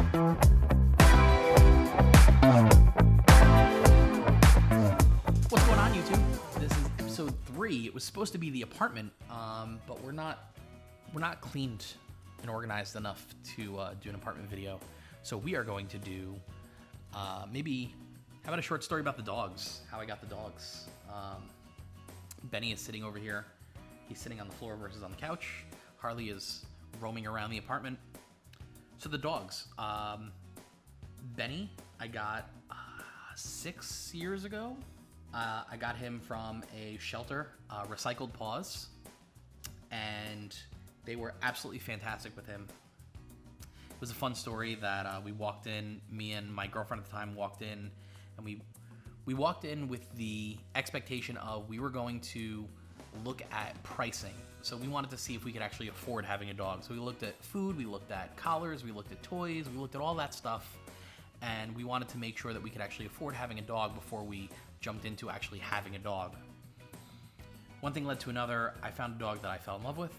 What's going on, YouTube? This is episode 3. It was supposed to be the apartment, but we're not cleaned and organized enough to do an apartment video. So we are going to do maybe how about a short story about the dogs? How I got the dogs. Benny is sitting over here. He's sitting on the floor versus on the couch. Harley is roaming around the apartment. So the dogs. Benny, I got 6 years ago. I got him from a shelter, Recycled Paws, and they were absolutely fantastic with him. It was a fun story that we walked in, me and my girlfriend at the time walked in, and we walked in with the expectation of we were going to look at pricing. So we wanted to see if we could actually afford having a dog. So we looked at food, we looked at collars, we looked at toys, we looked at all that stuff, and we wanted to make sure that we could actually afford having a dog before we jumped into actually having a dog. One thing led to another. I found a dog that I fell in love with,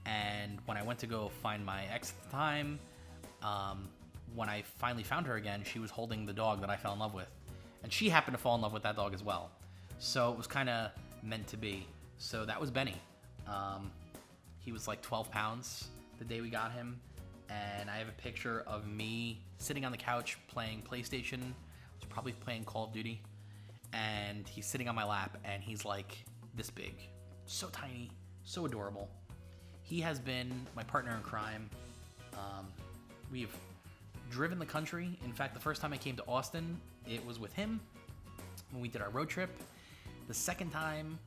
and when I went to go find my ex at the time, when I finally found her again, she was holding the dog that I fell in love with, and she happened to fall in love with that dog as well. So it was kind of meant to be. So that was Benny. He was like 12 pounds the day we got him, and I have a picture of me sitting on the couch playing PlayStation. I was probably playing Call of Duty, and he's sitting on my lap, and he's like this big, so tiny, so adorable. He has been my partner in crime. We've driven the country. In fact, the first time I came to Austin, it was with him when we did our road trip. The second time,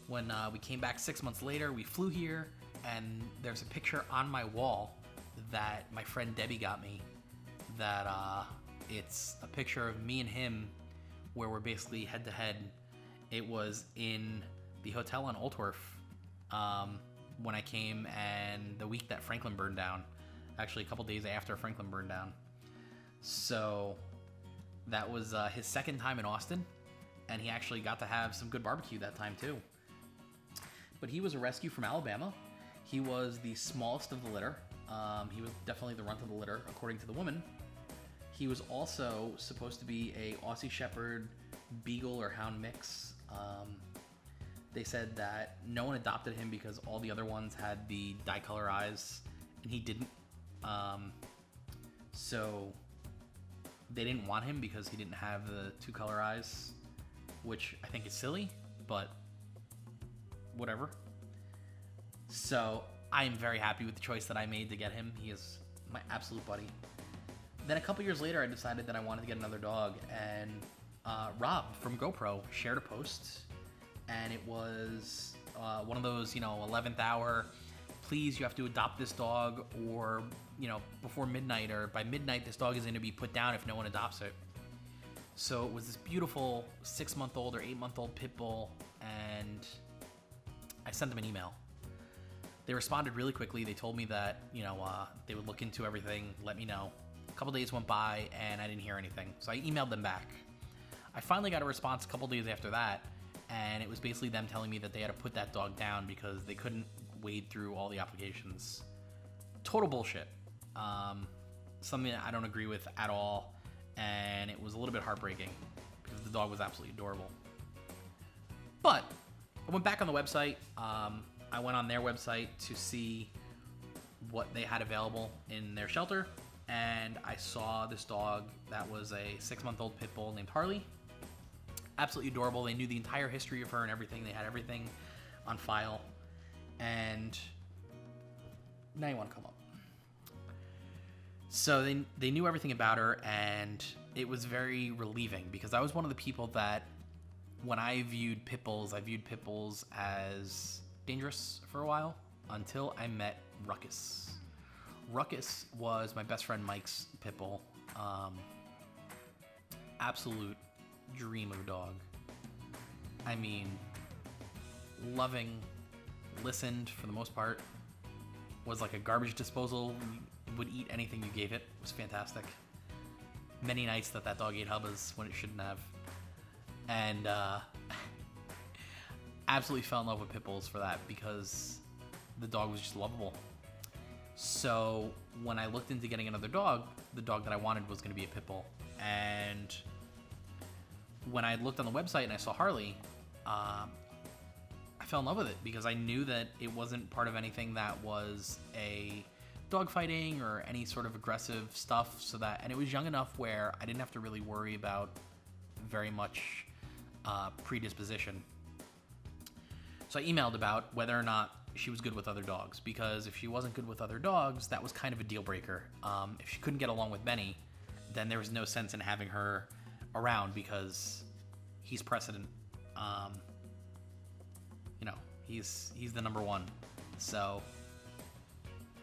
when we came back 6 months later, we flew here, and there's a picture on my wall that my friend Debbie got me. That it's a picture of me and him where we're basically head to head. It was in the hotel on Altworth when I came, and the week that Franklin burned down. Actually, a couple days after Franklin burned down. So that was his second time in Austin, and he actually got to have some good barbecue that time too. But he was a rescue from Alabama. He was the smallest of the litter. He was definitely the runt of the litter, according to the woman. He was also supposed to be a Aussie Shepherd, Beagle, or Hound mix. They said that no one adopted him because all the other ones had the dye-color eyes, and he didn't. So they didn't want him because he didn't have the two-color eyes, which I think is silly, but whatever. So I am very happy with the choice that I made to get him. He is my absolute buddy. Then a couple years later, I decided that I wanted to get another dog, and Rob from GoPro shared a post, and it was one of those, 11th hour, please, you have to adopt this dog, or, before midnight, or by midnight, this dog is going to be put down if no one adopts it. So it was this beautiful 6-month-old or 8-month-old pit bull, and I sent them an email. They responded really quickly. They told me that, they would look into everything, let me know. A couple days went by, and I didn't hear anything. So I emailed them back. I finally got a response a couple days after that, and it was basically them telling me that they had to put that dog down because they couldn't wade through all the applications. Total bullshit. Something that I don't agree with at all, and it was a little bit heartbreaking because the dog was absolutely adorable. But I went back on the website. I went on their website to see what they had available in their shelter, and I saw this dog that was a 6-month-old pit bull named Harley. Absolutely adorable. They knew the entire history of her and everything. They had everything on file. And now you want to come up. So they knew everything about her, and it was very relieving because I was one of the people that when I viewed pit bulls as dangerous for a while until I met Ruckus. Ruckus was my best friend Mike's pit bull. Absolute dream of a dog. I mean, loving, listened for the most part, was like a garbage disposal, would eat anything you gave it. It was fantastic. Many nights that dog ate Hubbas when it shouldn't have. And absolutely fell in love with pit bulls for that because the dog was just lovable. So when I looked into getting another dog, the dog that I wanted was going to be a pit bull. And when I looked on the website and I saw Harley, I fell in love with it because I knew that it wasn't part of anything that was a dogfighting or any sort of aggressive stuff. And it was young enough where I didn't have to really worry about very much predisposition. So I emailed about whether or not she was good with other dogs, because if she wasn't good with other dogs, that was kind of a deal breaker. If she couldn't get along with Benny, then there was no sense in having her around because he's precedent. He's the number one. So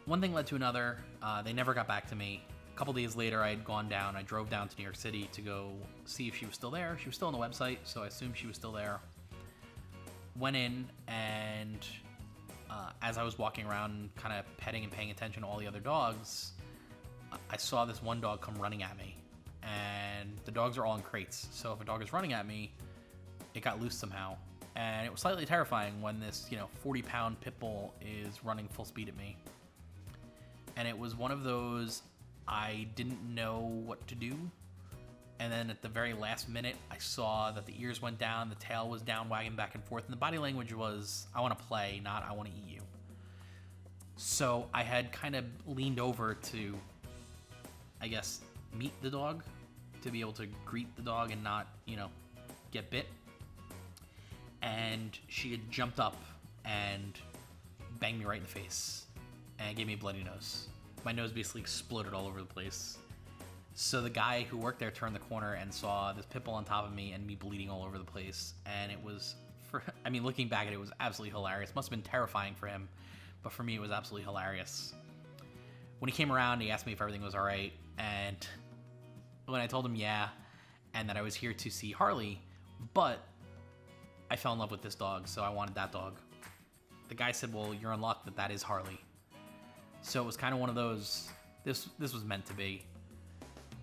one thing led to another. They never got back to me. A couple days later, I had gone down. I drove down to New York City to go see if she was still there. She was still on the website, so I assumed she was still there. Went in, and as I was walking around kind of petting and paying attention to all the other dogs, I saw this one dog come running at me. And the dogs are all in crates, so if a dog is running at me, it got loose somehow. And it was slightly terrifying when this 40-pound pit bull is running full speed at me. And it was one of those, I didn't know what to do. And then at the very last minute, I saw that the ears went down, the tail was down, wagging back and forth, and the body language was, I want to play, not I want to eat you. So I had kind of leaned over to, I guess, meet the dog, to be able to greet the dog and not, get bit. And she had jumped up and banged me right in the face and gave me a bloody nose. My nose basically exploded all over the place. So the guy who worked there turned the corner and saw this pit bull on top of me and me bleeding all over the place. And it was, looking back at it, it was absolutely hilarious. Must have been terrifying for him, but for me it was absolutely hilarious. When he came around, he asked me if everything was all right. And when I told him yeah, and that I was here to see Harley, but I fell in love with this dog, so I wanted that dog. The guy said, well, you're in luck that is Harley. So it was kind of one of those, this was meant to be.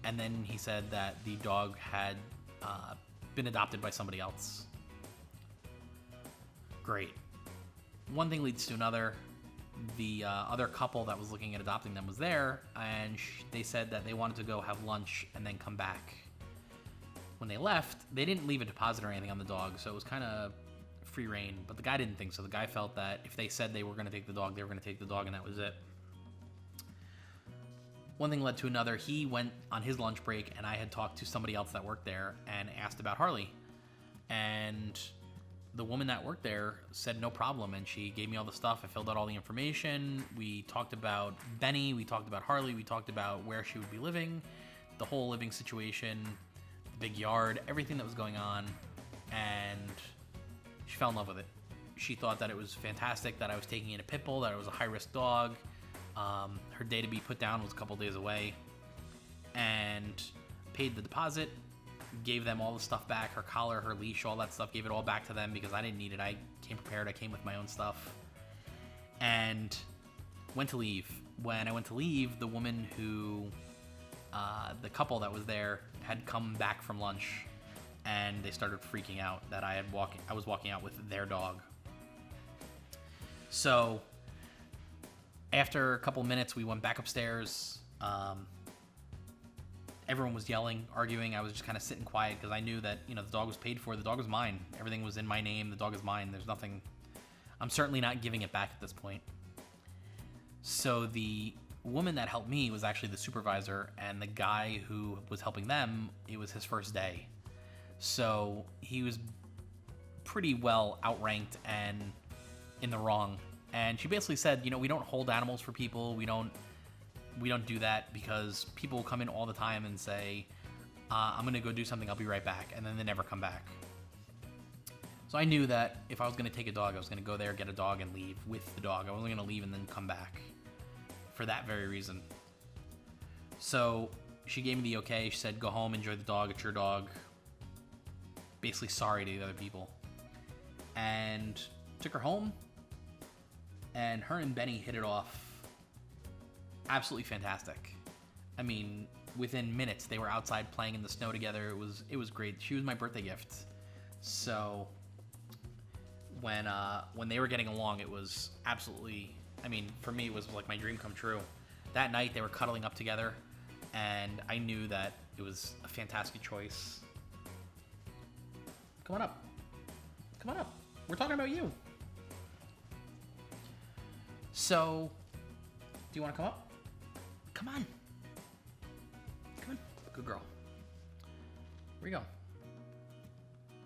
And then he said that the dog had been adopted by somebody else. Great. One thing leads to another. The other couple that was looking at adopting them was there, and they said that they wanted to go have lunch and then come back. When they left, they didn't leave a deposit or anything on the dog, so it was kind of free reign. But the guy didn't think so. The guy felt that if they said they were going to take the dog, they were going to take the dog, and that was it. One thing led to another. He went on his lunch break, and I had talked to somebody else that worked there and asked about Harley. And the woman that worked there said no problem, and she gave me all the stuff. I filled out all the information. We talked about Benny. We talked about Harley. We talked about where she would be living, the whole living situation, the big yard, everything that was going on, and she fell in love with it. She thought that it was fantastic, that I was taking in a pit bull, that it was a high-risk dog. Her day to be put down was a couple days away, and paid the deposit, gave them all the stuff back, her collar, her leash, all that stuff, gave it all back to them because I didn't need it. I came prepared. I came with my own stuff, and went to leave. When I went to leave, the woman who, the couple that was there, had come back from lunch, and they started freaking out that I was walking out with their dog. So after a couple minutes, we went back upstairs. Everyone was yelling, arguing. I was just kind of sitting quiet because I knew that, the dog was paid for. The dog was mine. Everything was in my name. The dog is mine. There's nothing. I'm certainly not giving it back at this point. So the woman that helped me was actually the supervisor, and the guy who was helping them, it was his first day. So he was pretty well outranked and in the wrong. And she basically said, we don't hold animals for people. We don't do that because people come in all the time and say, I'm going to go do something. I'll be right back. And then they never come back. So I knew that if I was going to take a dog, I was going to go there, get a dog, and leave with the dog. I wasn't going to leave and then come back for that very reason. So she gave me the okay. She said, go home, enjoy the dog. It's your dog. Basically sorry to the other people. And took her home. And her and Benny hit it off absolutely fantastic. Within minutes, they were outside playing in the snow together. It was great. She was my birthday gift. So when they were getting along, it was absolutely I mean, for me, it was like my dream come true. That night, they were cuddling up together, and I knew that it was a fantastic choice. Come on up. Come on up. We're talking about you. So, do you want to come up? Come on. Come on. Good girl. Where you go?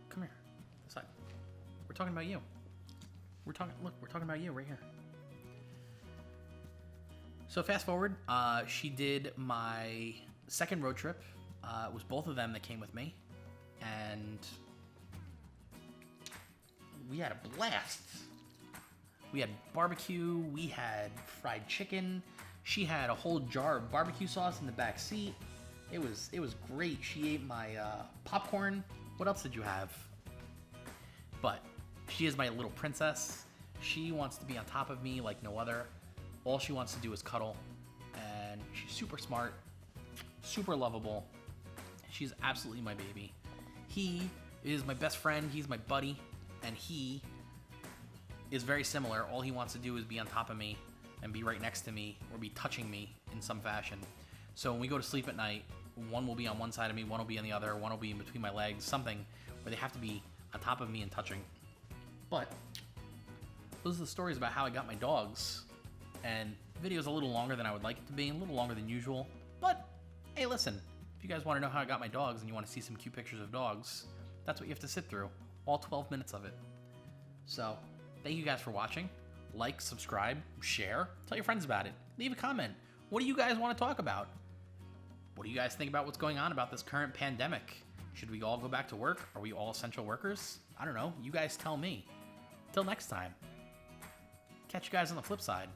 Come here. This side. We're talking about you. We're talking about you right here. So fast forward, she did my second road trip. It was both of them that came with me, and we had a blast. We had barbecue, we had fried chicken. She had a whole jar of barbecue sauce in the back seat. It was great. She ate my popcorn. What else did you have? But she is my little princess. She wants to be on top of me like no other. All she wants to do is cuddle, and she's super smart, super lovable. She's absolutely my baby. He is my best friend. He's my buddy, and he is very similar. All he wants to do is be on top of me and be right next to me or be touching me in some fashion. So when we go to sleep at night, one will be on one side of me, one will be on the other, one will be in between my legs, something where they have to be on top of me and touching. But those are the stories about how I got my dogs. And the video's a little longer than I would like it to be, a little longer than usual. But hey, listen, if you guys want to know how I got my dogs and you want to see some cute pictures of dogs, that's what you have to sit through, all 12 minutes of it. So thank you guys for watching. Like, subscribe, share, tell your friends about it. Leave a comment. What do you guys want to talk about? What do you guys think about what's going on about this current pandemic? Should we all go back to work? Are we all essential workers? I don't know. You guys tell me. Till next time. Catch you guys on the flip side.